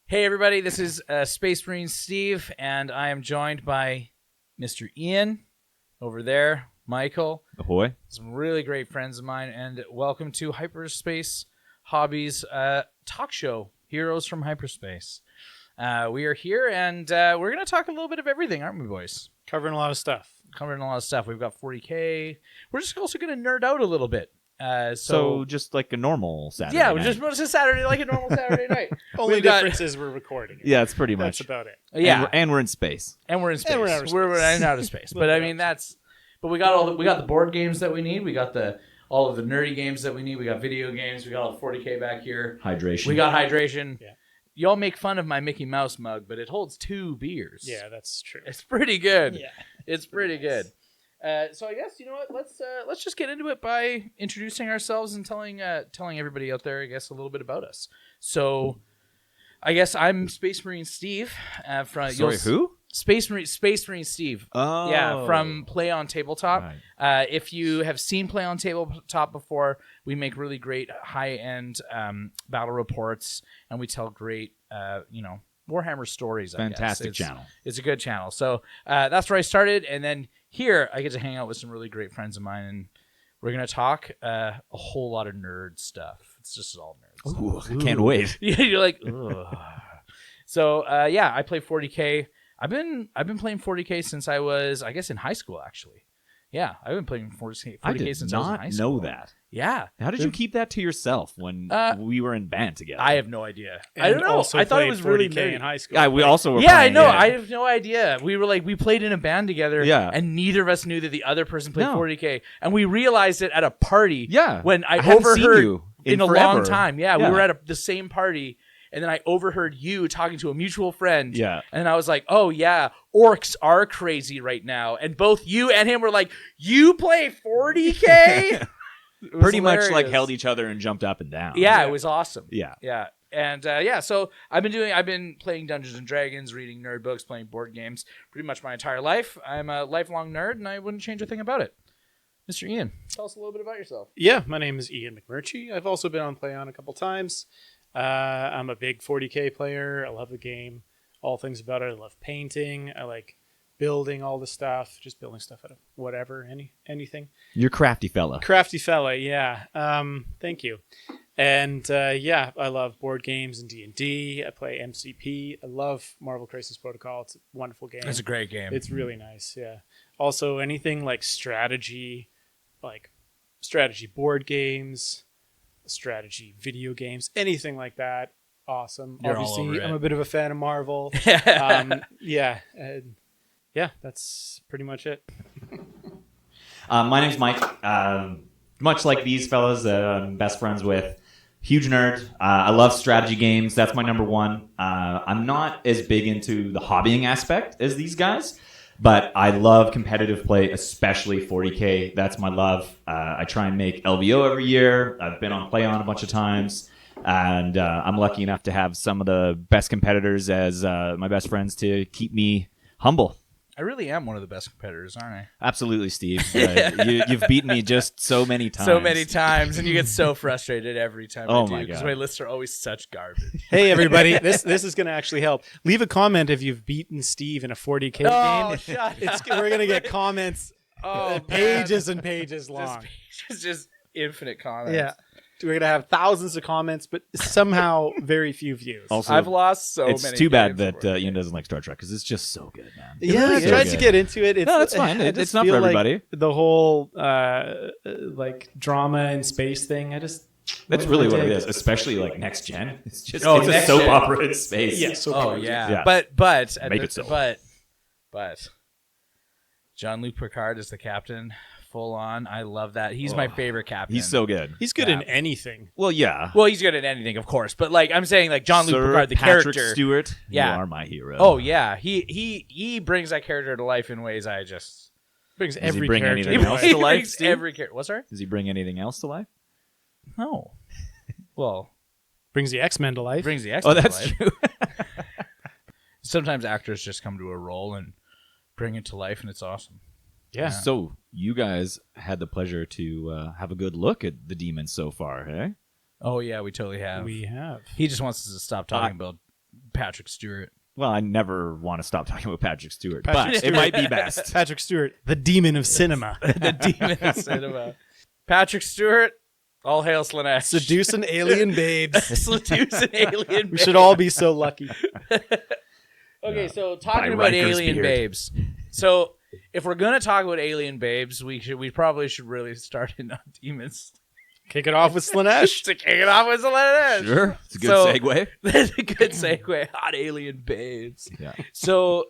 Hey, everybody, this is Space Marine Steve, and I am joined by Mr. Ian over there, Michael. Ahoy. Some really great friends of mine, and welcome to Hyperspace Hobbies talk show, Heroes from Hyperspace. We are here, and we're going to talk a little bit of everything, aren't we, boys? Covering a lot of stuff. We've got 40K. We're just also going to nerd out a little bit. So just like a normal Saturday yeah, night. just a Saturday, like a normal Saturday night. Only difference is we're recording. Yeah, it's pretty That's much. about it. Yeah, And we're in space. We're in And we're in outer space. We're in outer space. But I mean, but we got the board games that we need. We got all of the nerdy games that we need. We got video games. We got all the 40K back here. Hydration. We got hydration. Yeah. Y'all make fun of my Mickey Mouse mug, but it holds 2 beers. Yeah, that's true. It's pretty good. Yeah. It's pretty good. So I guess, you know what, let's just get into it by introducing ourselves and telling everybody out there, I guess, a little bit about us. So I guess I'm Space Marine Steve. Who? Space Marine Steve. Oh. Yeah, from Play on Tabletop. Right. If you have seen Play on Tabletop before, we make really great high-end battle reports, and we tell great, Warhammer stories, I guess. Fantastic channel. It's a good channel. So that's where I started, and then here I get to hang out with some really great friends of mine, and we're going to talk a whole lot of nerd stuff. It's just all nerd stuff. Ooh, I can't wait. Yeah, you're like, ugh. So, I play 40K. I've been playing 40K since I was, I guess, in high school, actually. Yeah, I've been playing 40K since I was in high school. Know that. Yeah. How did you keep that to yourself when we were in band together? I have no idea. And I don't know. also I thought it played was really 40K nerdy. in high school. Yeah, we also were Yeah, I playing, know. yeah. I have no idea. We played in a band together, Yeah. and neither of us knew that the other person played No. 40K, and we realized it at a party. Yeah. when I hadn't seen overheard you in a forever. long time. Yeah, Yeah. we were at the same party, and then I overheard you talking to a mutual friend. Yeah. and I was like, "Oh yeah, orcs are crazy right now," and both you and him were like, "You play 40K?" It was Pretty much like hilarious. held each other and jumped up and down. Yeah, it was awesome. Yeah. Yeah. And so I've been playing Dungeons and Dragons, reading nerd books, playing board games pretty much my entire life. I'm a lifelong nerd, and I wouldn't change a thing about it. Mr. Ian, tell us a little bit about yourself. Yeah, my name is Ian McMurtry. I've also been on Play On a couple times. I'm a big 40K player. I love the game. All things about it. I love painting. I like building all the stuff, just building stuff out of whatever, anything. You're a crafty fella. Crafty fella, yeah. Thank you. And I love board games and D&D. I play MCP. I love Marvel Crisis Protocol. It's a wonderful game. It's a great game. It's really nice, yeah. Also, anything like strategy board games, strategy video games, anything like that, awesome. You're all Obviously, over it. I'm a bit of a fan of Marvel. Yeah, that's pretty much it. My name's Mike. Much like these fellas that I'm best friends with, huge nerd. I love strategy games. That's my number one. I'm not as big into the hobbying aspect as these guys, but I love competitive play, especially 40K. That's my love. I try and make LVO every year. I've been on Play On a bunch of times, and I'm lucky enough to have some of the best competitors as my best friends to keep me humble. I really am one of the best competitors, aren't I? Absolutely, Steve. You've beaten me just so many times. So many times, and you get so frustrated every time I do, my because God. my lists are always such garbage. Hey, everybody, this is going to actually help. Leave a comment if you've beaten Steve in a 40K Oh, game. shut We're going to get comments pages and pages long. Just infinite comments. Yeah. We're going to have thousands of comments, but somehow very few views. Also, I've lost so it's many. too bad games that before. Ian doesn't like Star Trek because it's just so good, man. Yeah, really I is. tried So to good. get into it. No, that's fine. I It's just not for feel like everybody. the whole like drama and space thing, That's wasn't really my what it take. is, especially like next gen. It's just Oh, it's a Next soap Gen. opera in space. Yeah, so Oh yeah. Yeah. But Make it so. But Jean-Luc Picard is the captain, full on. I love that. He's my favorite captain. He's so good. He's good Yeah. in anything. Well, yeah. well. He's good at anything, of course. But like I'm saying, like Jean-Luc Sir Picard, the Patrick character. Stewart, Yeah. you are my hero. Oh yeah, he brings that character to life in ways I just. Brings he every bring character. anything to else life. to life, brings Steve? every character. What's that? Does he bring anything else to life? No. Well, Brings the X-Men to life. brings the X. Oh, that's true. Sometimes actors just come to a role and bring it to life, and it's awesome. Yeah. So you guys had the pleasure to have a good look at the Demons so far, eh? Oh yeah, we totally have. We have. He just wants us to stop talking about Patrick Stewart. Well, I never want to stop talking about Patrick Stewart, Patrick but Stewart. it might be best. Patrick Stewart, the demon of cinema. The demon of cinema. Patrick Stewart, all hail Slanesh. Seducing alien babes. Seducing alien We should all be so lucky. Okay, so talking By about Riker's alien beard. babes. So if we're gonna talk about alien babes, we probably should really start in on Demons. Kick it off with Slanesh. To kick it off with Slanesh. Sure, it's a good So- segue. That's a good segue. Hot alien babes. Yeah. So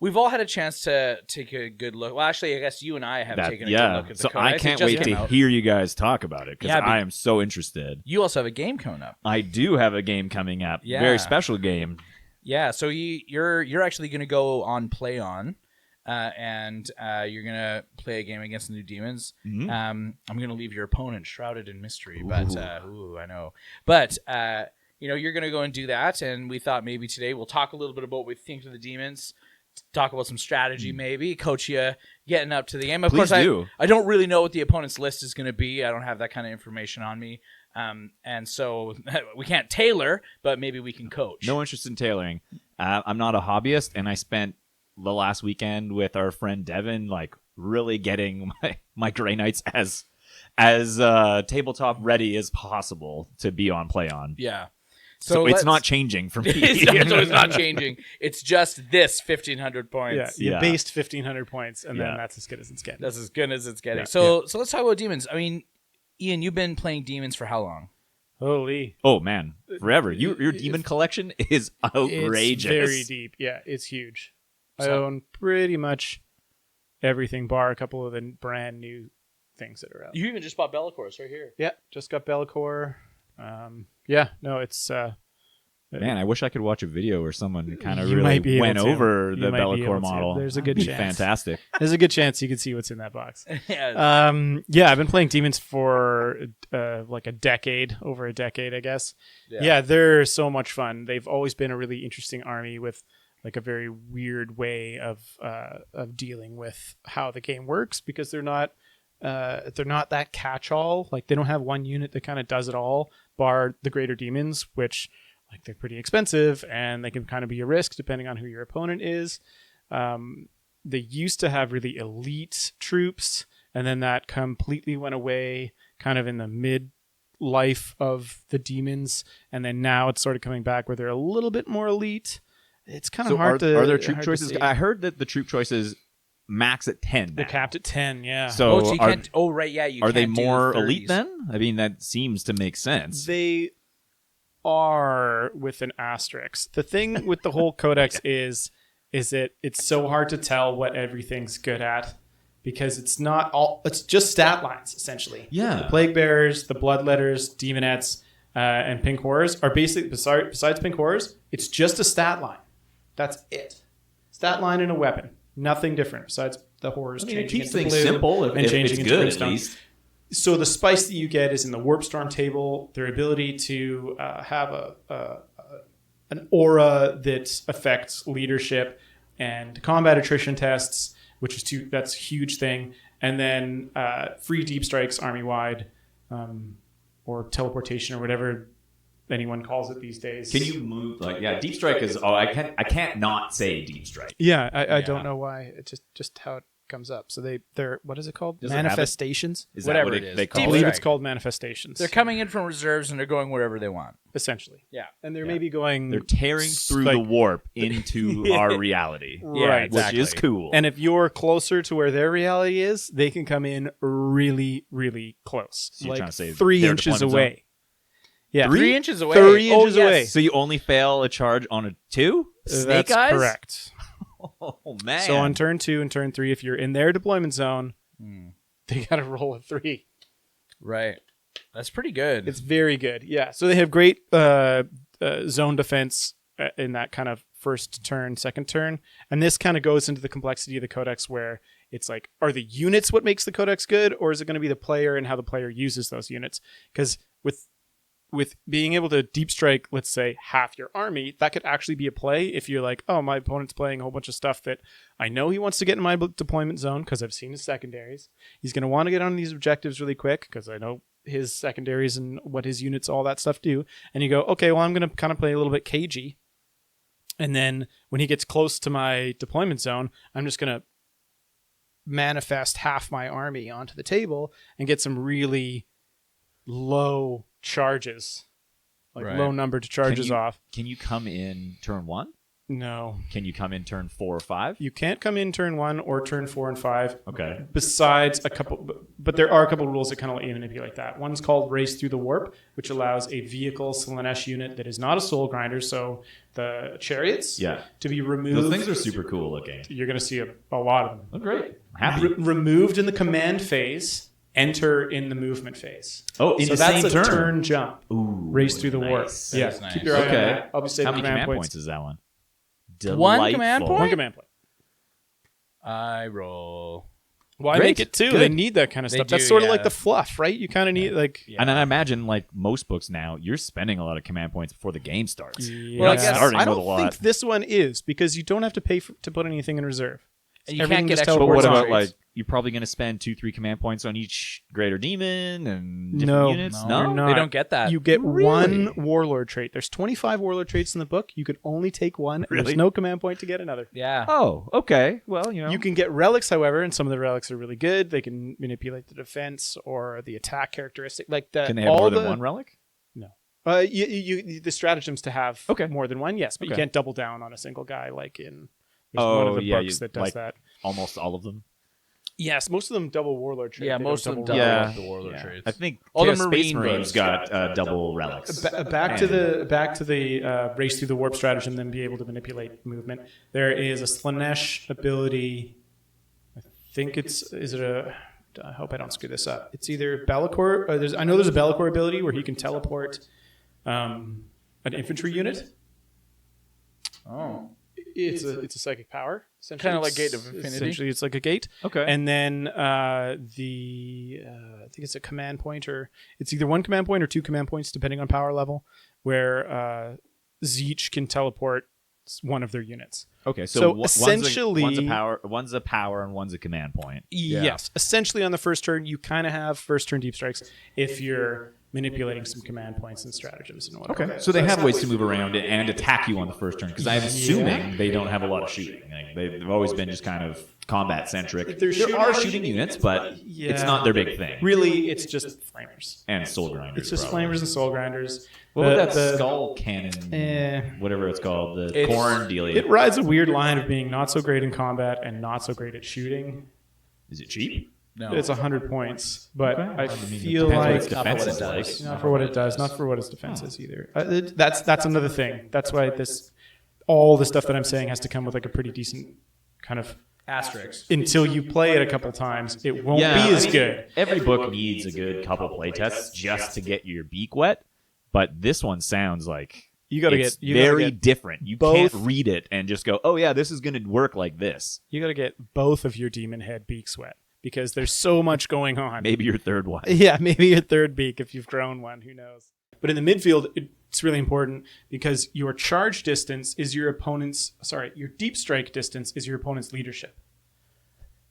we've all had a chance to take a good look. Well, actually, I guess you and I have taken a good look at the So codex. I It can't just wait came to out. hear you guys talk about it because Yeah, but- I am so interested. You also have a game coming up. I do have a game coming up. Yeah. Very special game. Yeah, so you're actually going to go on Play On, and you're going to play a game against the new Demons. Mhm. I'm going to leave your opponent shrouded in mystery, but I know. But you're going to go and do that, and we thought maybe today we'll talk a little bit about what we think of the Demons, talk about some strategy, maybe coach you getting up to the game. Of Please course, do. I don't really know what the opponent's list is going to be. I don't have that kind of information on me. And so we can't tailor, but maybe we can coach. No interest in tailoring. I'm not a hobbyist, and I spent the last weekend with our friend Devin, like really getting my Grey Knights as tabletop ready as possible to be on Play On. Yeah. So it's let's- not changing for me. it's not changing. It's just this 1,500 Yeah, points. you Yeah. based 1,500 points, and Yeah. then that's as good as it's getting. That's as good as it's getting. Yeah. So let's talk about Demons. I mean, Ian, you've been playing Demons for how long? Holy. Oh man, forever. Your demon collection is outrageous. It's very deep. Yeah, it's huge. I So- own pretty much everything bar a couple of the brand new things that are out. You even just bought Bellacor's right here. Yeah, just got Bellacore. Yeah, no, it's Man, I wish I could watch a video where someone kind of You really might be able went to. over You the might be able Bellacore to. model. There's a good That'd be chance. fantastic. there's a good chance you can see what's in that box. Yeah. Yeah, I've been playing Demons for like over a decade, I guess. Yeah, they're so much fun. They've always been a really interesting army with like a very weird way of dealing with how the game works because they're not that catch-all. Like they don't have one unit that kind of does it all, bar the Greater Demons, which like they're pretty expensive and they can kind of be a risk depending on who your opponent is. They used to have really elite troops, and then that completely went away kind of in the mid-life of the Demons, and then now it's sort of coming back where they're a little bit more elite. It's kind of So hard to... are there troop hard to choices? say. I heard that the troop choices max at 10. They're now. capped at 10, yeah. So so you are, can't. Oh, right. Yeah. You are they can't do more 30s. elite then? I mean, that seems to make sense. They are with an asterisk. The thing with the whole codex is that it's so hard to tell what everything's good at because it's not all. It's just stat lines essentially. Yeah. The Plague Bearers, the Bloodletters, Demonettes, and Pink Horrors are basically besides Pink Horrors. It's just a stat line. That's it. Stat line and a weapon. Nothing different besides the horrors I mean, it changing keeps into things blue simple if and it's changing into good at brimstone. least. So the spice that you get is in the Warp Storm table, their ability to have an aura that affects leadership and combat attrition tests, that's a huge thing. And then free deep strikes army-wide, or teleportation or whatever anyone calls it these days. Can you move deep strike is I can't not say deep strike. Yeah, I don't know why. It's just how it comes up. So they're what is it called? Does it have it? Manifestations. Is Whatever that what it is. they I call Deep believe it? it's called manifestations. They're coming in from reserves and they're going wherever they want. essentially. Yeah. And they're maybe going They're tearing through the warp into our reality, Right, which is cool. And if you're closer to where their reality is, they can come in really, really close. So you're trying to say 3 their inches deployment away. Yeah. 3 inches away. 3 inches away. so you only fail a charge on a 2? Snake That's eyes? correct. Oh man! So on turn 2 and turn 3, if you're in their deployment zone, they got to roll a 3. Right. That's pretty good. It's very good. Yeah. So they have great zone defense in that kind of first turn, second turn. And this kind of goes into the complexity of the codex where it's like, are the units what makes the codex good, or is it going to be the player and how the player uses those units? Because with being able to deep strike, let's say, half your army, that could actually be a play if you're like, oh, my opponent's playing a whole bunch of stuff that I know he wants to get in my deployment zone because I've seen his secondaries. He's going to want to get on these objectives really quick because I know his secondaries and what his units, all that stuff do. And you go, okay, well, I'm going to kind of play a little bit cagey. And then when he gets close to my deployment zone, I'm just going to manifest half my army onto the table and get some really low charges, like Right. low numbered charges off. Can you come in turn 1? No. Can you come in turn 4 or 5? You can't come in turn 1 or turn 4 and 5. Okay. Besides a couple, but there are a couple of rules that kind of let you manipulate that. One's called Race Through the Warp, which allows a vehicle Slaanesh unit that is not a soul grinder, so the chariots, to be removed. Those things are super cool looking. You're going to see a lot of them. Oh, great. I'm happy. Removed in the command phase, enter in the movement phase. Oh, in so the that's same a turn. turn jump. Ooh, Race Through the Warp. nice. Yeah, That is nice. keep your eye on Okay. that. I'll be saving How many command command points. points is that one? One command Delightful. point? One command point. I roll. Well, I Great. make it too. Good. They need that kind of They stuff. That's do, sort of yeah. like the fluff, right? You kind of need like. Yeah. And then I imagine, like most books now, you're spending a lot of command points before the game starts. Yeah. Well, I You're not guess- starting I with don't a lot. think this one is because you don't have to pay to put anything in reserve. And you Everything can't get just extra But what teleports about on. like you're probably going to spend 2-3 command points on each greater demon and different No. units? No, You're not. they don't get that. You get Really? one warlord trait. There's 25 warlord traits in the book. You could only take one. And Really? there's no command point to get another. yeah. Oh, okay. Well, You can get relics, however, and some of the relics are really good. They can manipulate the defense or the attack characteristic. Like that. can they have all more than the- one relic? the stratagems to have Okay. more than one, yes, but you Okay. can't double down on a single guy like in there's one of the books that does like that. almost all of them. Yes, most of them double warlord trait. Yeah, They most don't of them double double Yeah. up the warlord Yeah. traits. I think All the Space Marine Marines books got double relics. Back to the race through the warp stratagem, then be able to manipulate movement. There is a Slaanesh ability. I think I hope I don't screw this up. It's either Be'lakor. I know there's a Be'lakor ability where he can teleport an infantry unit. Oh. It's a psychic power. Kinda like Gate of Infinity. Essentially, it's like a gate. Okay. And then I think it's a command point, or it's either one command point or 2 command points, depending on power level, where Zeech can teleport one of their units. Okay, So so essentially- one's a power, and one's a command point. Yes. Essentially, on the first turn, you kind of have first turn deep strikes if you're manipulating some command points and stratagems and whatever. Okay, so they have ways to move around and attack you on the first turn, because I'm assuming they don't have a lot of shooting. Like, they've always been just kind of combat centric. There There are shooting units, but it's not their big thing. Really, it's just flamers. And soul grinders. It's just probably. flamers and soul grinders. What about The- that skull cannon? Whatever it's called, the It's- corn dealie. It rides a weird line of being not so great in combat and not so great at shooting. Is it cheap? No. It's 100 points, but I feel depends what like its defense is like. not for what it does, not for what its defense is either. That's another thing. That's why all the stuff that I'm saying has to come with like a pretty decent kind of Asterisks. until you play it a couple times, it won't be I as mean, good. Every book needs a good couple playtests just to get your beak wet, but this one sounds like You gotta it's get- you gotta very get different. You both- can't read it and just go, "Oh yeah, this is going to work like this." You got to get both of your demon head beaks wet because there's so much going on. Maybe your third one. Yeah, maybe your third beak if you've grown one. Who knows? But in the midfield, it's really important because your charge distance is your opponent's. Sorry, your deep strike distance is your opponent's leadership.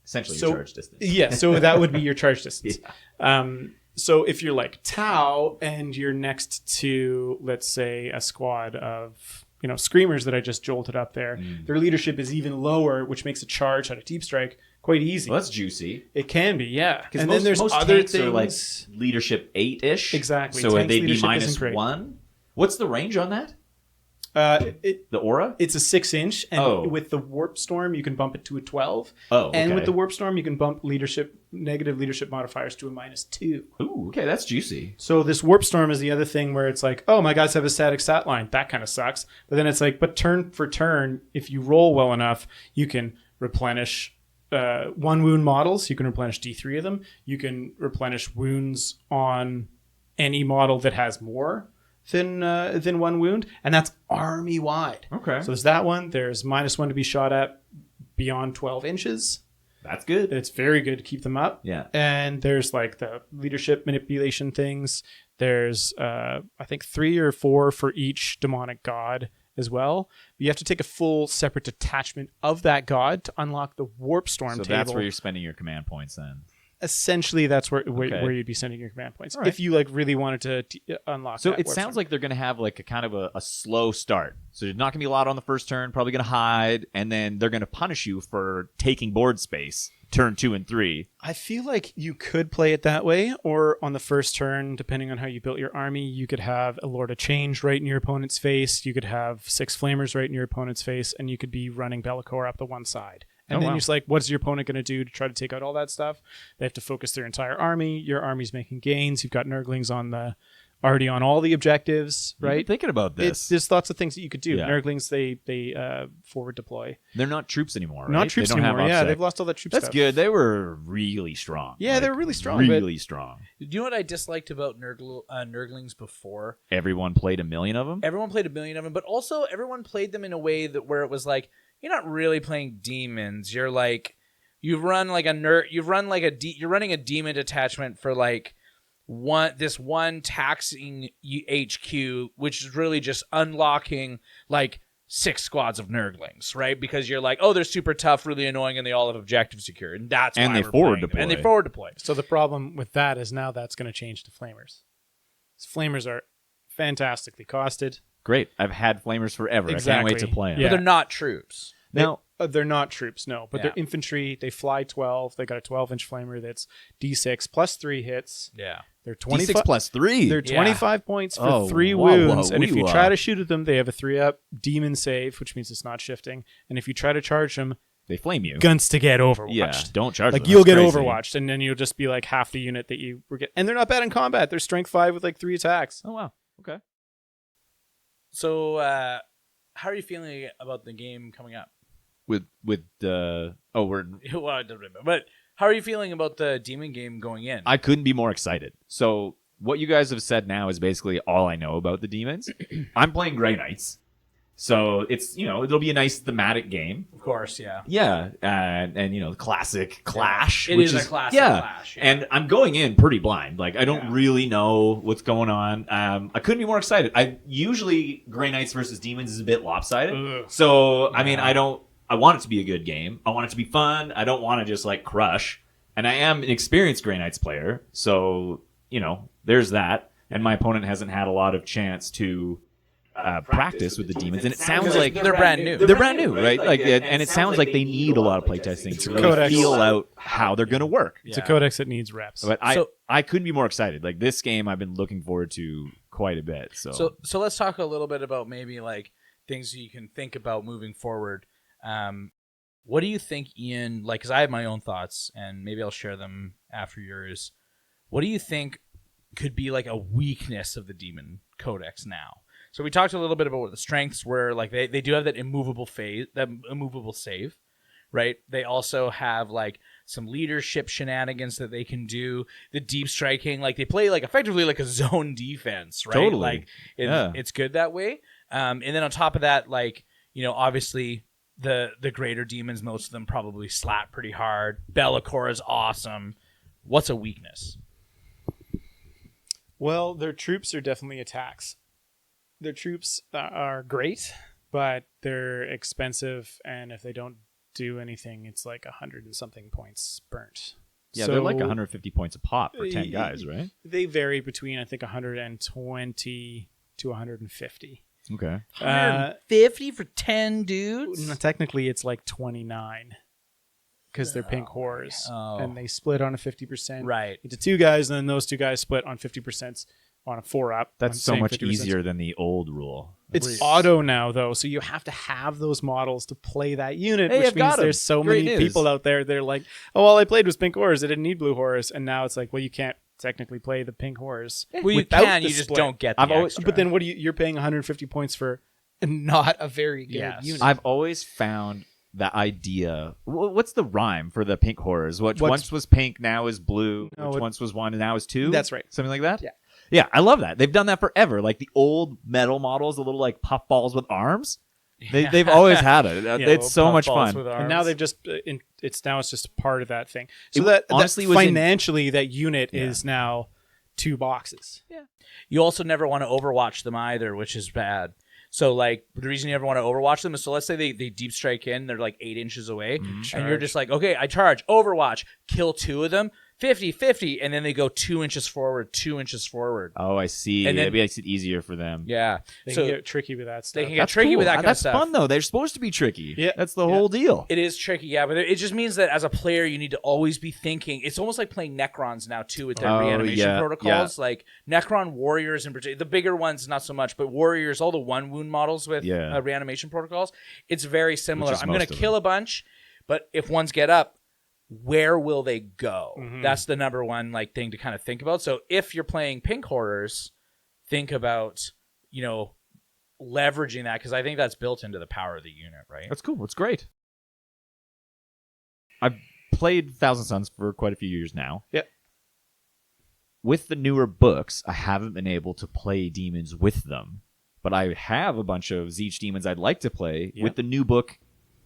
Essentially, So- your charge distance. Yeah, so that would be your charge distance. So if you're like Tau and you're next to, let's say, a squad of screamers that I just jolted up there, their leadership is even lower, which makes a charge out of deep strike quite easy. Well, that's juicy. It can be, yeah. Because And most, then there's most other tanks things. are like leadership 8-ish. Exactly. So Tanks they'd be leadership minus isn't great. 1. What's the range on that? It The aura? It's a 6-inch, and Oh. with the warp storm, you can bump it to a 12. Oh, And okay. with the warp storm, you can bump negative leadership modifiers to a -2. Ooh, okay, that's juicy. So this warp storm is the other thing where it's like, oh, my guys have a static stat line. That kind of sucks. But then it's like, but turn for turn, if you roll well enough, you can replenish 1 wound models. You can replenish D3 of them. You can replenish wounds on any model that has more than 1 wound, and that's army wide. Okay. So there's that one. There's -1 to be shot at beyond 12 inches. That's good. It's very good to keep them up. Yeah. And there's like the leadership manipulation things. There's I think 3 or 4 for each demonic god as well. But you have to take a full separate detachment of that god to unlock the warp storm So table. that's where you're spending your command points then. essentially that's where Okay. you'd be sending your command points All right. if you like really wanted to unlock. So that it warp sounds storm. like they're going to have like a kind of a slow start. So you're not going to be a lot on the first turn, probably going to hide, and then they're going to punish you for taking board space turn 2 and 3. I feel like you could play it that way, or on the first turn, depending on how you built your army, you could have a Lord of Change right in your opponent's face. You could have 6 Flamers right in your opponent's face, and you could be running Be'lakor up the one side. And Oh, then wow. you're just like, what's your opponent going to do to try to take out all that stuff? They have to focus their entire army. Your army's making gains. You've got Nurglings already on all the objectives, You've been right? thinking about this. There's lots of things that you could do. Yeah. Nurglings, they forward deploy. They're not troops anymore, right? Not troops They don't have anymore. Yeah, offset. they've lost all that troop That's stuff. good. They were really strong. Yeah, they were really strong, Really strong. Do you know what I disliked about Nurglings before? Everyone played a million of them. Everyone played a million of them, but also everyone played them in a way that where it was like, you're not really playing demons. You're like, you're running a demon detachment for like one taxing HQ, which is really just unlocking like 6 squads of Nurglings, right? Because you're like, oh, they're super tough, really annoying, and they all have objective secure, and that's And why they we're forward playing them. deploy. And they forward deploy. So the problem with that is now that's going to change to Flamers. Flamers are fantastically costed. Great. I've had flamers forever. I can't wait to Exactly. play them. Yeah. But they're not troops. Now, They're not troops, no, but Yeah. they're infantry. They fly 12. They got a 12-inch flamer that's D6 plus 3 hits. Yeah. They're D6 25 plus 3. They're Yeah. 25 points for Oh, 3 whoa, wounds, and if you wee-wah. try to shoot at them, they have a 3-up demon save, which means it's not shifting. And if you try to charge them, They flame you. guns to get overwatched. Yeah, don't charge Like them. you'll That's get crazy. overwatched, and then you'll just be like half the unit that you were getting. And they're not bad in combat. They're strength 5 with like 3 attacks. Oh, wow. Okay. So, how are you feeling about the game coming up? We're Well, it doesn't matter. But how are you feeling about the demon game going in? I couldn't be more excited. So what you guys have said now is basically all I know about the demons. I'm playing Grey Knights. So it's, it'll be a nice thematic game. Of course, yeah. Yeah, and the classic clash. It which is a classic yeah. clash, yeah. And I'm going in pretty blind. Like I don't really know what's going on. I couldn't be more excited. I usually Grey Knights versus Demons is a bit lopsided. Ugh. So I mean, I want it to be a good game. I want it to be fun. I don't want to just like crush. And I am an experienced Grey Knights player, so there's that. And my opponent hasn't had a lot of chance to practice with the demons, and it sounds like they're brand new. They're brand new, right? Like, and it sounds like they need a lot of playtesting to really Codex. feel out how they're going to work. It's a codex that needs reps. But So- I couldn't be more excited. Like this game, I've been looking forward to quite a bit. So So let's talk a little bit about maybe like things you can think about moving forward. What do you think, Ian? Like, because I have my own thoughts, and maybe I'll share them after yours. What do you think could be like a weakness of the Demon Codex now? So we talked a little bit about what the strengths were. Like they do have that immovable save, right? They also have like some leadership shenanigans that they can do. The deep striking, like they play like effectively like a zone defense, right? Totally. Like Yeah. it's good that way. And then on top of that, like obviously the greater demons, most of them probably slap pretty hard. Be'lakor is awesome. What's a weakness? Well, their troops are definitely attacks. Their troops are great, but they're expensive, and if they don't do anything, it's like 100 and something points burnt. yeah, So they're like 150 points a pop for 10 guys, right? They vary between, I think, 120 to 150. Okay. 150 for 10 dudes? Technically, it's like 29 because they're pink horrors, Oh. and they split on a 50%. Right. Into 2 guys, and then those 2 guys split on 50% on a 4-up. That's I'm so saying much 50%. easier than the old rule. It's Please. auto now, though, so you have to have those models to play that unit, Hey, which I've means got 'em. there's so Great many news. people out there. They're like, oh, all I played was pink horrors. I didn't need blue horrors. And now it's like, well, you can't technically play the pink horrors. Well, you without can, the you just split. don't get the I've always- extra. But then what do you're paying 150 points for not a very good Yes. unit. I've always found that idea. What's the rhyme for the pink horrors? Which What's- once was pink, now is blue. No, which it- once was 1 and now is 2. That's right. Something like that. Yeah. Yeah, I love that. They've done that forever. Like the old metal models, the little like puff balls with arms. They've always had it. It's so much fun. And now they've just it's just part of that thing. So It that honestly that was in- financially that unit Yeah. is now 2 boxes. You also never want to overwatch them either, which is bad. So, like, the reason you never want to overwatch them is, so let's say they deep strike in, they're like 8 inches away, and you're just like, okay, I charge, overwatch, kill 2 of them. 50, 50, and then they go 2 inches forward, 2 inches forward. Oh, I see. And then- That makes it easier for them. Yeah. They So can get tricky with that stuff. they can get tricky with that kind That's of stuff. fun though. They're supposed to be tricky. Yeah. That's the whole deal. It is tricky, yeah, but it just means that as a player, you need to always be thinking. It's almost like playing Necrons now, too, with their Oh, reanimation yeah, protocols. Like, Necron warriors in particular, the bigger ones, not so much, but warriors, all the one wound models with reanimation protocols, it's very similar. I'm going to kill a bunch, but if ones get up, where will they go? That's the number one thing to kind of think about. So if you're playing pink horrors, think about, leveraging that, because I think that's built into the power of the unit, right? That's cool. It's great. I've played Thousand Suns for quite a few years now. Yep. With the newer books, I haven't been able to play demons with them, but I have a bunch of Zeech demons I'd like to play. Yep. With the new book,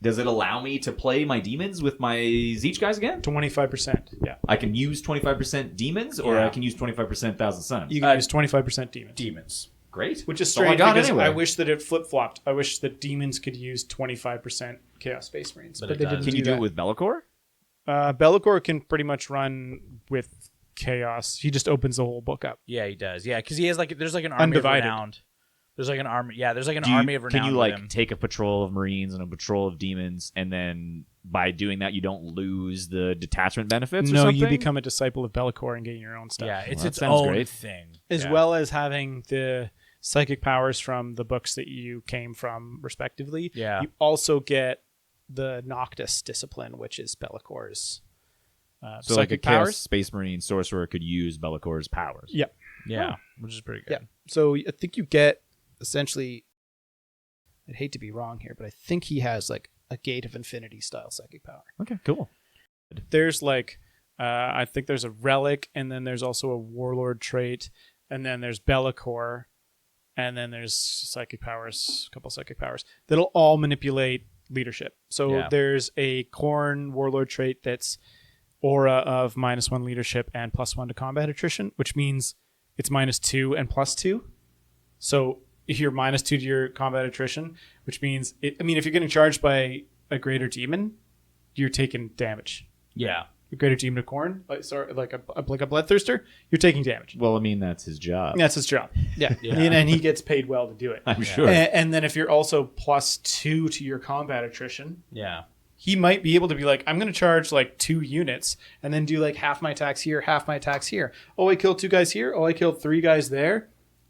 does it allow me to play my demons with my Zeech guys again? 25%. Yeah. I can use 25% demons, or Yeah. I can use 25% Thousand Suns. You can use 25% demons. Demons. Great. Which is That's all I strange got because anyway. I wish that it flip-flopped. I wish that demons could use 25% Chaos Space Marines. But But it they does. didn't Can do you do that. it with Bellicor? Bellicor can pretty much run with Chaos. He just opens the whole book up. Yeah, he does. Yeah, because he has there's an army Undivided. of renowned. There's an army. Yeah, there's an army of renowned. Can you with him. take a patrol of Marines and a patrol of demons, and then by doing that you don't lose the detachment benefits? Or No, something? you become a disciple of Bellicor and get your own stuff. Yeah, it's that its sounds own great. thing. As Yeah. well as having the psychic powers from the books that you came from, respectively. Yeah. You also get the Noctis discipline, which is Bellicor's So like a psychic Chaos powers. Space Marine sorcerer could use Bellicor's powers. Yeah. Yeah, which is pretty good. Yeah. So I think you get essentially, I'd hate to be wrong here, but I think he has a Gate of Infinity style psychic power. Okay, cool. There's I think there's a relic, and then there's also a warlord trait, and then there's Bellicor, and then there's psychic powers, a couple psychic powers that'll all manipulate leadership. So Yeah. there's a Khorne warlord trait that's aura of -1 leadership and +1 to combat attrition, which means it's -2 and +2. So if you're -2 to your combat attrition, which means if you're getting charged by a greater demon, you're taking damage. Yeah. A greater demon of Khorne, like a bloodthirster, you're taking damage. Well, I mean that's his job. That's his job. Yeah. Yeah. And he gets paid well to do it. I'm sure. And then if you're also +2 to your combat attrition, Yeah. he might be able to be I'm going to charge 2 units and then do half my attacks here, half my attacks here. Oh, I killed 2 guys here. Oh, I killed 3 guys there.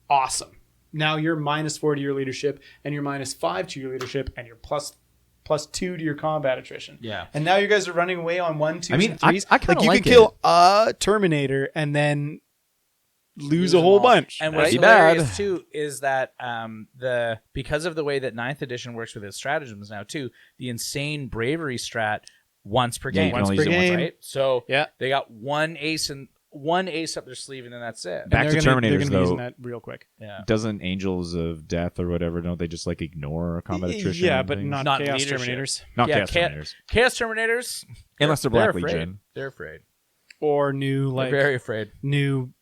Awesome. Now you're -4 to your leadership, and you're -5 to your leadership, and you're +2 to your combat attrition. Yeah. And now you guys are running away on 1, 2, I mean, and 3s. I kinda you like can kill a Terminator and then lose a whole them all. bunch. And what's That'd be hilarious bad. too is that because of the way that 9th edition works with its stratagems now too, the insane bravery strat once per Yeah, you game. can only use it once. Right? So Yeah. they got one ace up their sleeve, and then that's it. Back And to they're Terminators, gonna be though. using that real quick. Yeah. Doesn't Angels of Death or whatever, don't they just ignore combat attrition? Yeah, and but things? not Not Chaos leadership. Terminators. Not Yeah, Chaos Cha- Terminators. Chaos Terminators, Unless they're Black afraid. Legion. They're afraid. Or new They're very afraid. new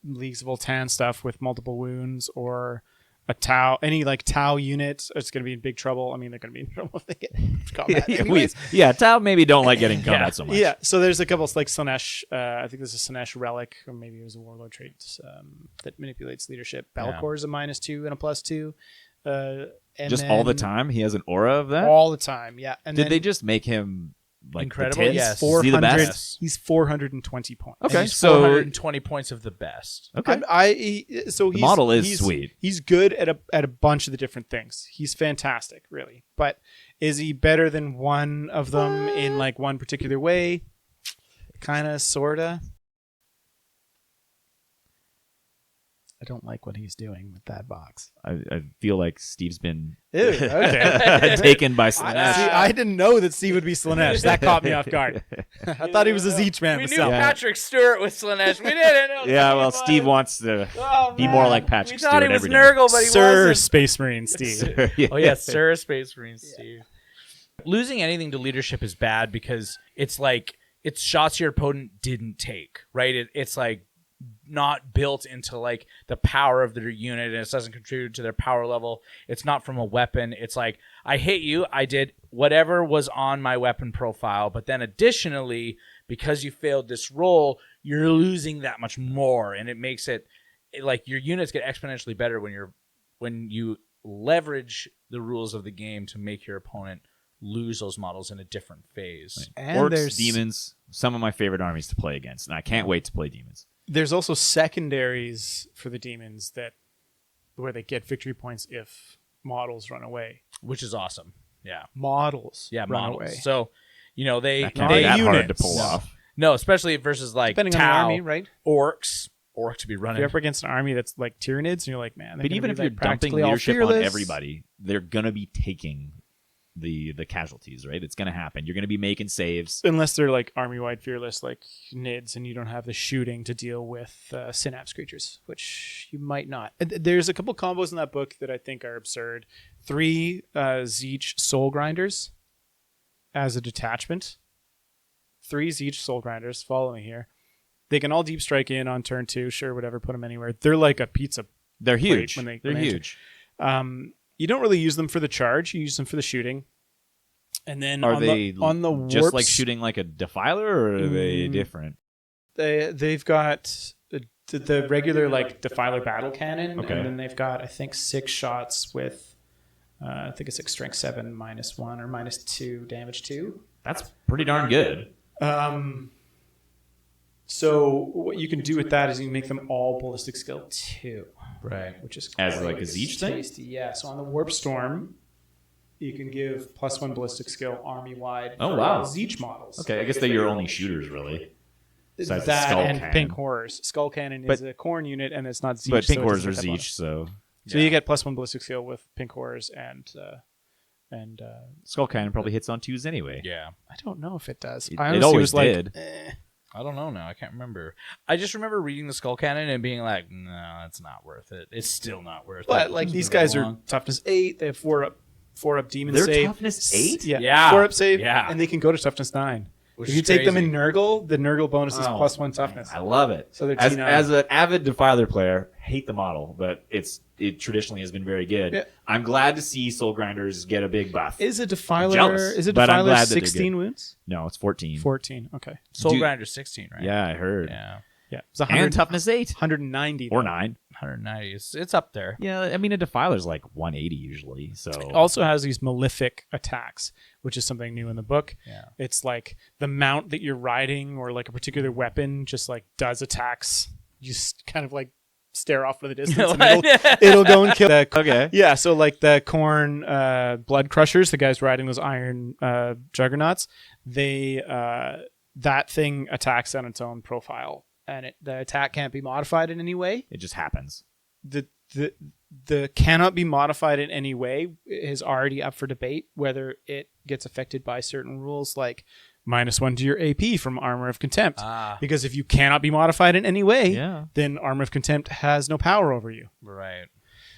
Leagues of Voltan stuff with multiple wounds, or a Tau, any Tau unit is going to be in big trouble. I mean, they're going to be in trouble if they get combat. anyways. Tau maybe don't like getting combat so much. Yeah, so there's a couple Slanesh. I think there's a Slanesh relic, or maybe it was a warlord trait that manipulates leadership. Bellicor is a -2 and a +2. And Just all the then time? He has an aura of that? all the time. Yeah, and Did then they just make him Incredible? The tits? Yes. Is he the 400. best? He's 420 points. And Okay, he's so 420 points of the best. okay. So The he's, model is he's- sweet. He's good at a bunch of the different things. He's fantastic, really. But is he better than one of them in one particular way? Kind of, sorta. I don't like what he's doing with that box. I feel like Steve's been Ew, okay. taken by Slanesh. I didn't know that Steve would be Slanesh. That caught me off guard. I thought he was a Zeech man We knew myself. Patrick Stewart was Slanesh. We didn't know. Yeah, well, Steve Steve was. wants to Oh, be man. more like Patrick We Stewart thought he was every day. Nurgle, but he Sir wasn't. Space Marine Steve. Yeah. Oh yeah, Sir Space Marine Steve. Losing anything to leadership is bad because it's shots your opponent didn't take, right? It's not built into the power of their unit, and it doesn't contribute to their power level. It's not from a weapon. It's I hit you, I did whatever was on my weapon profile, but then additionally, because you failed this roll, you're losing that much more, and it makes it like your units get exponentially better when you leverage the rules of the game to make your opponent lose those models in a different phase. And Orcs, there's demons, some of my favorite armies to play against, and I can't wait to play demons. There's also secondaries for the demons where they get victory points if models run away. Which is awesome. Yeah. Models Yeah, run models. away. So, they That can't be that hard to units. pull No. off. no, especially versus like Depending on Tau, the army, right? orcs to be If running. you're up against an army that's like Tyranids, and you're like, man, they're But gonna even be, if you're like, dumping practically all leadership on fearless. everybody, they're gonna be taking the casualties, right? It's gonna happen. You're gonna be making saves. Unless they're like army-wide fearless, like Nids, and you don't have the shooting to deal with synapse creatures, which you might not. There's a couple combos in that book that I think are absurd. 3 Zeech Soul Grinders as a detachment. 3 Zeech Soul Grinders. Follow me here. They can all deep strike in on turn 2. Sure, whatever. Put them anywhere. They're like a pizza. They're huge. when they They're enter. huge. You don't really use them for the charge. You use them for the shooting. And then Are on they on the just warps, like shooting like a defiler, or are they different? they've got the regular like defiler battle cannon, Okay. and then they've got I think 6 shots with I think it's like strength 7 -1 or -2 damage 2. That's pretty darn good. So what you can do with that is you can make them all ballistic skill 2, Right. which is As quite like a Zeech thing? tasty. Yeah. So on the warp storm, you can give +1 ballistic skill army wide. Oh, for wow. all Zeech models. Okay, I guess they're your only shooters, really. Besides the That Skull and Cannon. Pink Horrors. Skull Cannon is a corn unit, and it's not Zeech. But so pink it horrors doesn't are have Zeech, so So you get +1 ballistic skill with Pink Horrors and Skull Cannon probably hits on 2s anyway. Yeah. I don't know if it does. It I honestly always was like, did. I don't know now. I can't remember. I just remember reading the Skull Cannon and being like, no, it's not worth it. It's still not worth it. But like these guys are toughness 8. They have 4 up demon They're save. toughness 8? Yeah. 4 up save. Yeah. And they can go to toughness 9. Which If you is take them crazy. in Nurgle, the Nurgle bonus is Oh, +1 toughness. I love it. So they're as, T9. as an avid Defiler player, hate the model, but it traditionally has been very good. Yeah. I'm glad to see Soul Grinders get a big buff. Is a defiler? Jealous, Is a but I'm defiler glad that they're 16 good. wounds? No, it's 14. 14. Okay. Soul Dude. Grinder 16, right? Yeah, I heard. Yeah. Yeah. It's 100, And toughness 8 190. or though. 9. 190. It's up there. Yeah, I mean a Defiler's like 180 usually. So It also has these malefic attacks, which is something new in the book. Yeah. It's like the mount that you're riding or like a particular weapon just like does attacks. You just kind of like stare off to the distance and it'll go and kill the okay. Yeah, so like the corn blood crushers, the guys riding those iron juggernauts, they that thing attacks on its own profile, and the attack can't be modified in any way. It just happens. The cannot be modified in any way is already up for debate, whether it gets affected by certain rules like -1 to your AP from Armor of Contempt. Because if you cannot be modified in any way, Yeah. then Armor of Contempt has no power over you. Right.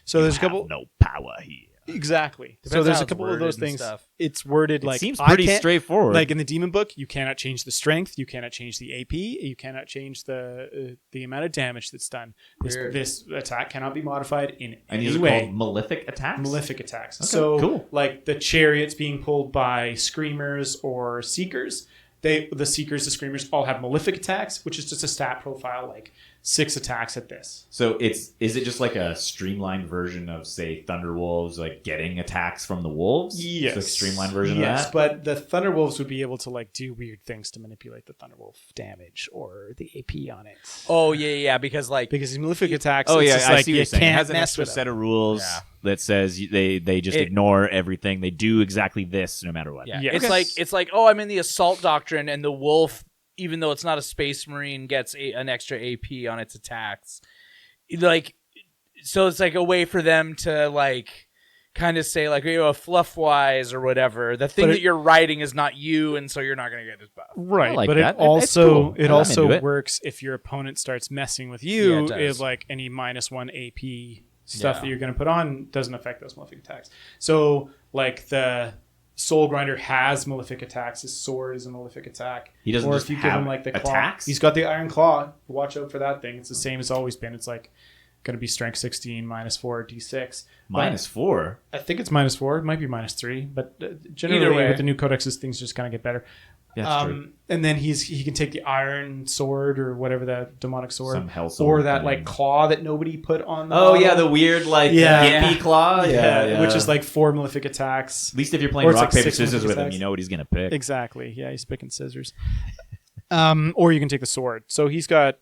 So there's a couple. no power here. Exactly. Depends So there's how a it's couple of worded those and things. stuff. It's worded It like seems I pretty can't- straightforward. Like in the demon book, you cannot change the strength, you cannot change the AP, you cannot change the amount of damage that's done. Weird. This attack cannot be modified in and any these are way. called malefic attacks. Malefic attacks. Okay, So, cool. like the chariots being pulled by screamers or seekers, the seekers, the screamers all have malefic attacks, which is just a stat profile like 6 attacks at this. So is it just like a streamlined version of say Thunderwolves, like getting attacks from the wolves? Yes. It's a streamlined version Yes, of that. but the Thunderwolves would be able to like do weird things to manipulate the Thunderwolf damage or the AP on it. Oh yeah, because like Because these malefic attacks, Oh it's yeah, just I like see what you you're saying. It can't has an mess extra with set them. of rules Yeah. that says they just It- ignore everything. They do exactly this no matter what. yeah, Yeah. it's like oh, I'm in the assault doctrine, and the wolf, even though it's not a space marine, gets an extra AP on its attacks. Like, so it's like a way for them to like kind of say like, fluff wise or whatever. The thing But that you're writing is not you, and so you're not going to get this buff. Right, I like but that. it also It's cool. I'm also into it. works if your opponent starts messing with Yeah, you. it does. Is like any -1 AP stuff Yeah. that you're going to put on doesn't affect those malefic attacks. So like the Soul Grinder has malefic attacks. His sword is a malefic attack. He doesn't or just if you give have him like the claw, attacks? he's got the Iron Claw. Watch out for that thing. It's the same as always been. It's like going to be strength 16 -4 D6. -4. I think it's -4. It might be -3, but generally Either way. with the new codexes, things just kind of get better. That's true. And then he can take the iron sword or whatever, that demonic sword, Some hell sword or that thing. like claw that nobody put on. The Oh model. yeah, the weird like Yeah. gimpy claw. Yeah, which is like 4 malefic attacks. At least if you're playing Or it's rock like paper 6 scissors with him, attacks. you know what he's gonna pick. Exactly. Yeah, he's picking scissors. Or you can take the sword. So he's got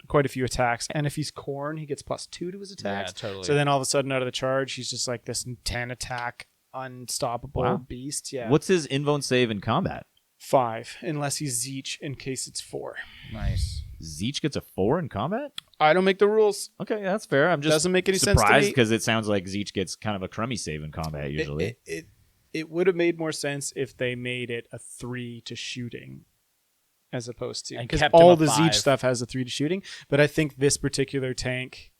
quite a few attacks, and if he's Khorne, he gets +2 to his attacks. Yeah, totally. So then all of a sudden, out of the charge, he's just like this 10 attack, unstoppable Wow. beast. Yeah. What's his invuln save in combat? 5, unless he's Zeech, in case it's 4. Nice. Zeech gets a 4 in combat? I don't make the rules. Okay, that's fair. I'm just Doesn't make any sense to surprised me. because it sounds like Zeech gets kind of a crummy save in combat usually. It would have made more sense if they made it a 3 to shooting, as opposed to, And because kept him all a the 5. Zeech stuff has a 3 to shooting. But I think this particular tank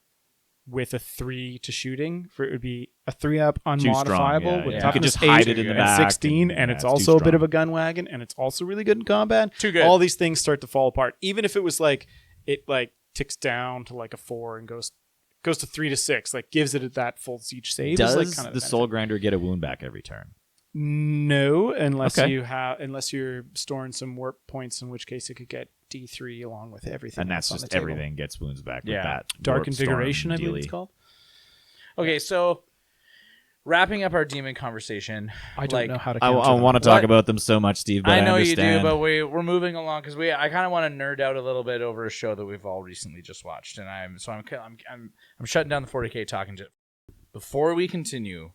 with a 3 to shooting, for it would be a 3-up unmodifiable yeah, with yeah. toughness You could just 8 hide it in the and back 16, and, and yeah, it's it's too also a bit strong. of a gun wagon, and it's also really good in combat. Too good. All these things start to fall apart. Even if it was like it like ticks down to like a 4 and goes to 3 to 6, like gives it that full Zeech save. Does is like kind of the benefit. Soul Grinder get a wound back every turn? No, unless Okay. unless you're storing some warp points, in which case it could get D3 along with everything. And that's on just the table. everything gets wounds back Yeah. with that. Dark Warp Invigoration, I Storm believe it's dealie. called. Okay, so wrapping up our demon conversation. I don't like, know how to. I counter them. want to talk What? about them so much, Steve. But I know you understand. do, but we're moving along because I kind of want to nerd out a little bit over a show that we've all recently just watched, and I'm shutting down the 40K talking to. Before we continue,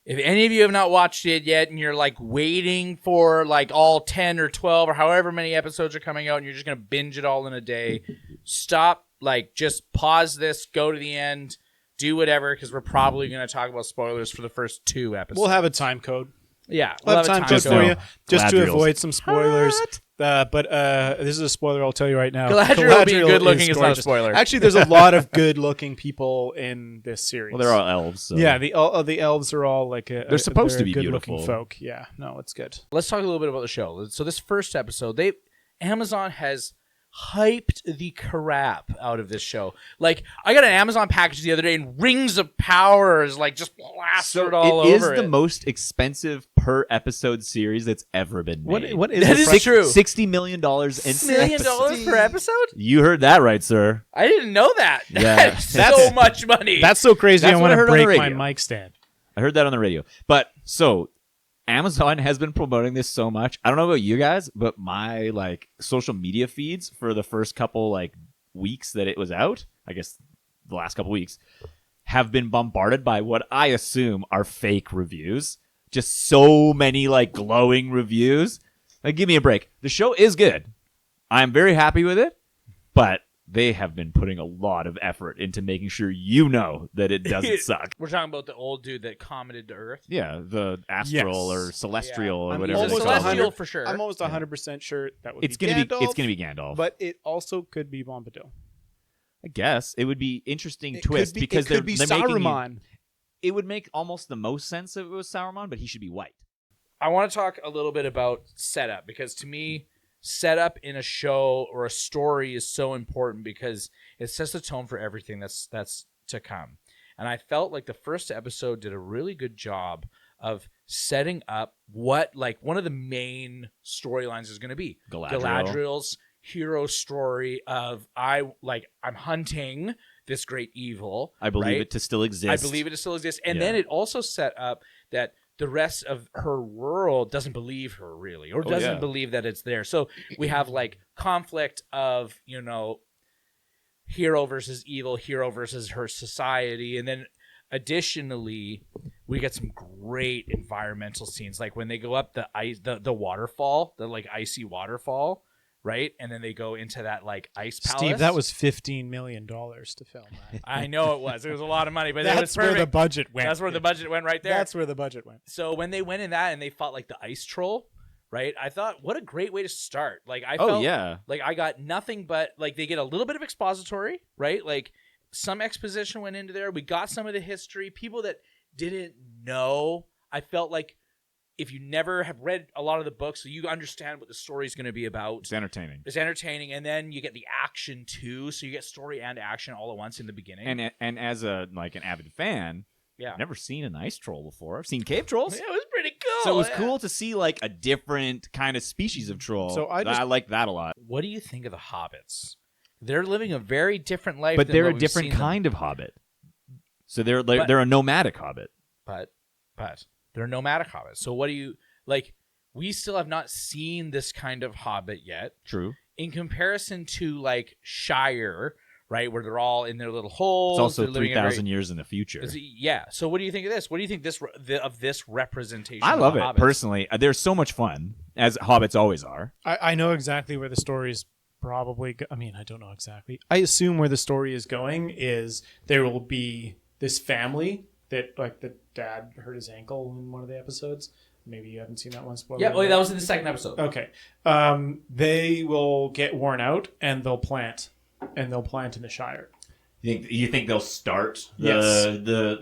if any of you have not watched it yet, and you're like waiting for like all 10 or 12 or however many episodes are coming out, and you're just gonna binge it all in a day, stop. Like, just pause this, go to the end, do whatever, because we're probably gonna talk about spoilers for the first 2 episodes. We'll have a time code. Yeah, We'll have time code code. for you, just to Galadriel's avoid some spoilers. But this is a spoiler. I'll tell you right now. Galadriel being good looking is not a gorgeous. spoiler. Actually, there's a lot of good-looking people in this series. Well, they're all elves. So. Yeah, the elves are all like They're supposed to be good-looking beautiful. folk. Yeah, no, it's good. Let's talk a little bit about the show. So this first episode, Amazon has hyped the crap out of this show. Like, I got an Amazon package the other day, and Rings of Power is like just plastered all it is over the it. most expensive per episode series that's ever been made. What is That this? is true. $60 million in $1 million episodes. per episode? You heard that right, sir. I didn't know that. Yeah. That's so That's- much money. That's so crazy. That's I what I want heard to on the break my radio. mic stand. I heard that on the radio. But so Amazon has been promoting this so much. I don't know about you guys, but my like social media feeds for the first couple like weeks that it was out, I guess the last couple weeks, have been bombarded by what I assume are fake reviews. Just so many like glowing reviews. Like, give me a break. The show is good. I'm very happy with it, but they have been putting a lot of effort into making sure you know that it doesn't suck. We're talking about the old dude that commented to Earth. Yeah, the astral Yes. or celestial or I'm whatever. Almost they call it. Celestial for sure. I'm almost 100% sure that would It's be gonna Gandalf. be Gandalf. But it also could be Bombadil. I guess it would be interesting It twist could be, because it could be they're making you- Saruman. it would make almost the most sense if it was Saruman, but he should be white. I want to talk a little bit about setup, because to me, setup in a show or a story is so important because it sets the tone for everything that's to come. And I felt like the first episode did a really good job of setting up what like one of the main storylines is going to be. Galadriel's hero story of I'm hunting this great evil. I believe right? it to still exist. I believe it still exists. And Yeah. then it also set up that the rest of her world doesn't believe her really, or doesn't yeah. believe that it's there. So we have like conflict of, hero versus evil, hero versus her society. And then additionally, we get some great environmental scenes. Like when they go up the ice, the waterfall, the like icy waterfall, right? And then they go into that like ice palace. Steve, that was $15 million to film that. I know it was. It was a lot of money, but it was That's where perfect. the budget went. That's where the budget went right there. That's where the budget went. So when they went in that and they fought like the ice troll, right? I thought, what a great way to start. Like I Oh felt yeah. like I got nothing but like they get a little bit of expository, right? Like some exposition went into there. We got some of the history. People that didn't know, I felt like if you never have read a lot of the books, so you understand what the story is going to be about. It's entertaining. It's entertaining, and then you get the action too. So you get story and action all at once in the beginning. And as an avid fan, yeah, I've never seen an ice troll before. I've seen cave trolls. Yeah, it was pretty cool. So it was yeah. cool to see like a different kind of species of troll. So I I like that a lot. What do you think of the hobbits? They're living a very different life, But than they're what a we've different seen them. kind of hobbit. So they're a nomadic hobbit. But they're nomadic hobbits. So what do you like? We still have not seen this kind of hobbit yet. True. In comparison to like Shire, right, where they're all in their little holes. It's also they're living a 3,000 very- years in the future. Yeah. So what do you think of this? What do you think of this representation? I of love the it hobbits? personally. They're so much fun, as hobbits always are. I know exactly where the story is probably. I mean, I don't know exactly. I assume where the story is going is there will be this family that, like, the dad hurt his ankle in one of the episodes. Maybe you haven't seen that one. Spoiler Yeah. Oh, alert. that was in the second episode. Okay. They will get worn out and they'll plant in the Shire. You think they'll start Yes. the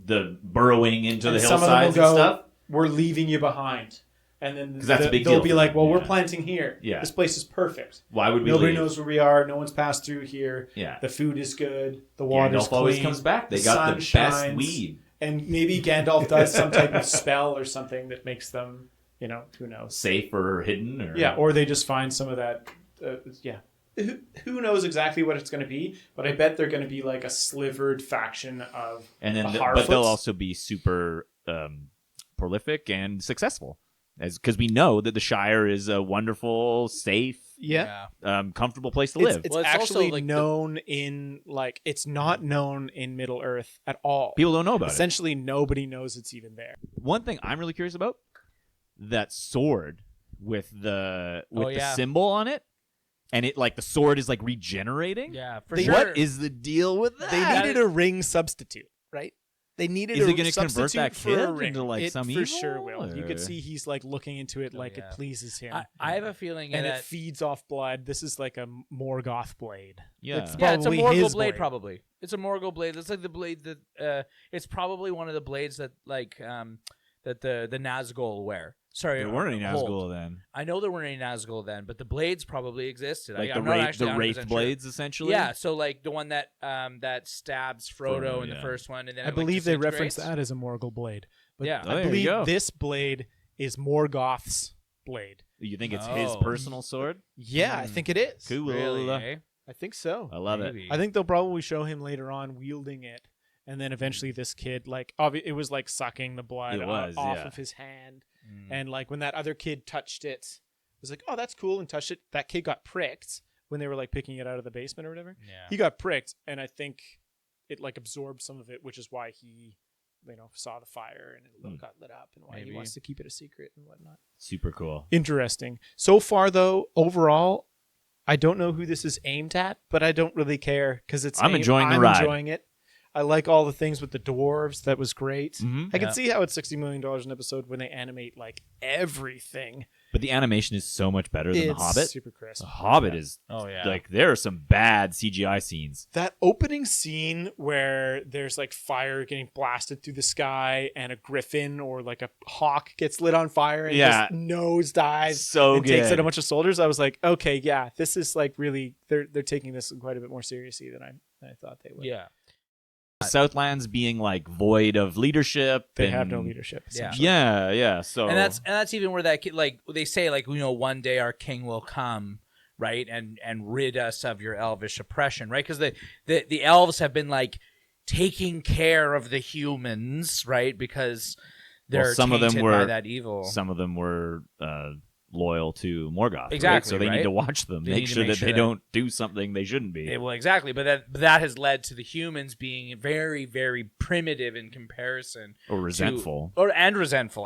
the burrowing into And the some of them will hillsides and go, stuff? we're leaving you behind. And then 'Cause that's a big they'll deal be for like, them, well, we're yeah. planting here. Yeah. This place is perfect. Why would we Nobody leave? knows where we are. No one's passed through here. Yeah. The food is good. The water's Gandalf clean. always comes back. They the got sun the best shines. weed. And maybe Gandalf does some type of spell or something that makes them, who knows? Safe or hidden? Or... Yeah, or they just find some of that. Who knows exactly what it's going to be? But I bet they're going to be like a slivered faction of And then the But they'll Harfoots. also be super prolific and successful, because we know that the Shire is a wonderful, safe, comfortable place to live. It's Well, it's also, actually like, known in it's not known in Middle Earth at all. People don't know about it. Essentially, nobody knows it's even there. One thing I'm really curious about, that sword with the symbol on it, and it like the sword is like regenerating. Yeah, for They- sure. What is the deal with that? They needed a ring substitute, right? They needed Is a it gonna convert substitute that for a kid ring. into, like, It some for evil, sure will. You or- could see he's like looking into it like yeah. it pleases him. I have a feeling and that it feeds off blood. This is like a Morgoth blade. Yeah. It's yeah, it's a probably Morgul his blade. Probably it's a Morgul blade. It's like the blade that it's probably one of the blades that that the Nazgul wear. Sorry, There weren't any hold. Nazgul then. I know there weren't any Nazgul then, but the blades probably existed. Like I'm not actually the 100% wraith sure. blades, essentially. Yeah, so like the one that that stabs Frodo Frodo, in the yeah. first one, and then I it, believe they reference disintegrates. that as a Morgul blade. But Yeah. Oh, I there you believe go. this blade is Morgoth's blade. You think it's his Oh. personal sword? Yeah, I think it is. Cool. Really? Eh? I think so. I love it. Maybe. I think they'll probably show him later on wielding it, and then eventually this kid, it was like sucking the blood It was, off yeah. of his hand, Mm. and like when that other kid touched it, it was like, oh, that's cool, and touched it. That kid got pricked when they were like picking it out of the basement or whatever. Yeah. He got pricked, and I think it like absorbed some of it, which is why he, saw the fire and it got lit up, and why Maybe. he wants to keep it a secret and whatnot. Super cool. Interesting. So far, though, overall, I don't know who this is aimed at, but I don't really care because I'm enjoying the ride. I'm enjoying it. I like all the things with the dwarves. That was great. Mhm. I can Yeah. see how it's $60 million an episode when they animate like everything. But the animation is so much better than The It's Hobbit. super crisp. The Hobbit is Oh yeah. like there are some bad CGI scenes. That opening scene where there's like fire getting blasted through the sky and a griffin or like a hawk gets lit on fire and Yeah. just nosedives So and takes good. out a bunch of soldiers. I was like, okay, yeah, this is like really they're taking this quite a bit more seriously than I thought they would. yeah. Southlands being like void of leadership. They and- have no leadership. Yeah. essentially. Yeah. So And that's even where that kid, like they say, like one day our king will come, right, and rid us of your elvish oppression, right? Because the elves have been like taking care of the humans, right? Because they're some of them tainted were by that evil. some of them were loyal to Morgoth. right? Exactly, So they right? need to watch them, They make need to sure make that sure they that- don't do something they shouldn't be. Well, exactly, but that has led to the humans being very, very primitive in comparison, Or resentful. and resentful,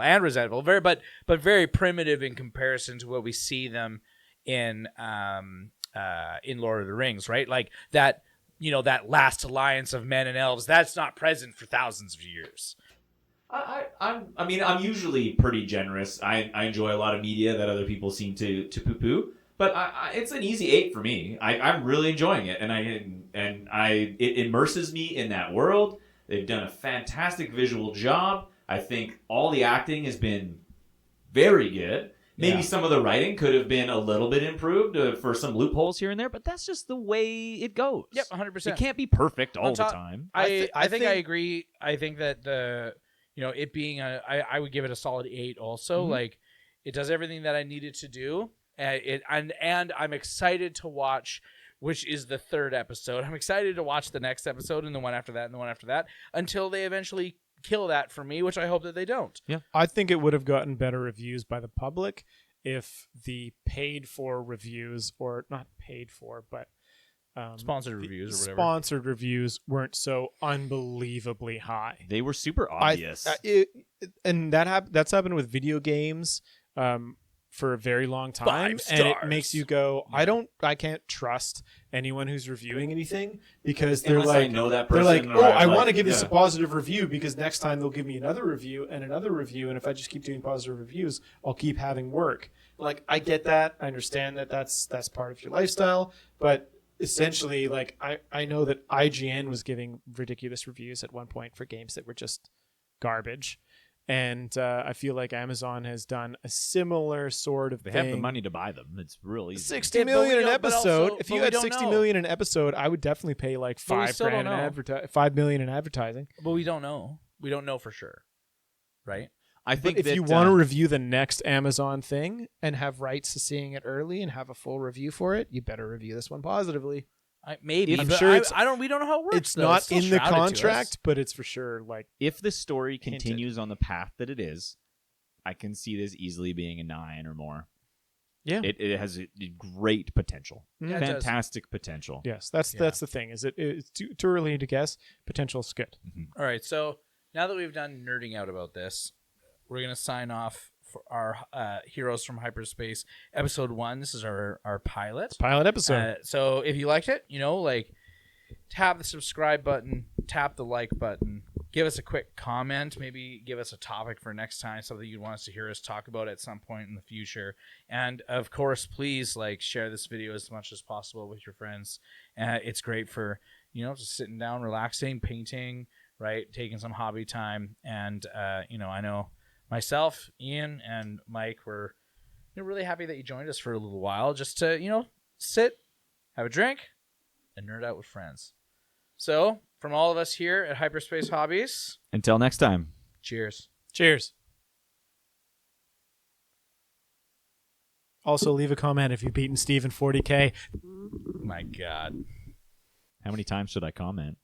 very, but very primitive in comparison to what we see them in Lord of the Rings, right? Like that, that last alliance of men and elves, that's not present for thousands of years. I'm usually pretty generous. I enjoy a lot of media that other people seem to poo-poo, but it's an easy 8 for me. I'm really enjoying it, and it immerses me in that world. They've done a fantastic visual job. I think all the acting has been very good. Maybe Yeah. some of the writing could have been a little bit improved for some loopholes. Holes here and there, but that's just the way it goes. Yep, 100%. It can't be perfect all On the top- time. I think I think- agree. I think that it being I would give it a solid 8 also. Like, it does everything that I needed to do. And I'm excited to watch, which is the 3rd episode. I'm excited to watch the next episode and the one after that and the one after that until they eventually kill that for me, which I hope that they don't. I think it would have gotten better reviews by the public if the paid for reviews, or not paid for, but Sponsored reviews or whatever. Sponsored reviews weren't so unbelievably high. They were super obvious. And that's happened with video games for a very long time. 5 And it stars. makes you go, I can't trust anyone who's reviewing anything, because they're Unless I like, know that they're like, person, oh, or I like- want to give this yeah. a positive review because next time they'll give me another review and another review, and if I just keep doing positive reviews, I'll keep having work. Like, I get that, I understand that that's part of your lifestyle, but essentially, like, I know that IGN was giving ridiculous reviews at one point for games that were just garbage. And I feel like Amazon has done a similar sort of They thing. have the money to buy them. It's real easy. 60 million an but episode. also- If but you we had don't 60 know. million an episode, I would definitely pay like But we $5 still don't grand know. 5 million in advertising. But we don't know. We don't know for sure. Right? I think But if that, you want to review the next Amazon thing and have rights to seeing it early and have a full review for it, you better review this one positively. Maybe. I'm but sure it's- we don't know how it works. It's though. not still in the shrouded to us. contract, but it's for sure like if the story Hinted. continues on the path that it is, I can see this easily being a 9 or more. yeah. It has a great potential. Yeah, it does. Fantastic potential. Yes, that's the thing. Is it's too early to guess. Potential's good. All right. So now that we've done nerding out about this, we're going to sign off for our Heroes from Hyperspace episode 1. This is our pilot. Pilot episode. So if you liked it, tap the subscribe button, tap the like button, give us a quick comment, maybe give us a topic for next time, something you'd want us to hear us talk about at some point in the future. And of course, please share this video as much as possible with your friends. It's great for, just sitting down, relaxing, painting, right? Taking some hobby time. And, I know myself, Ian, and Mike were really happy that you joined us for a little while just to, sit, have a drink, and nerd out with friends. So, from all of us here at Hyperspace Hobbies, Until next time. cheers. Cheers. Also, leave a comment if you've beaten Steve in 40K. My God. How many times should I comment?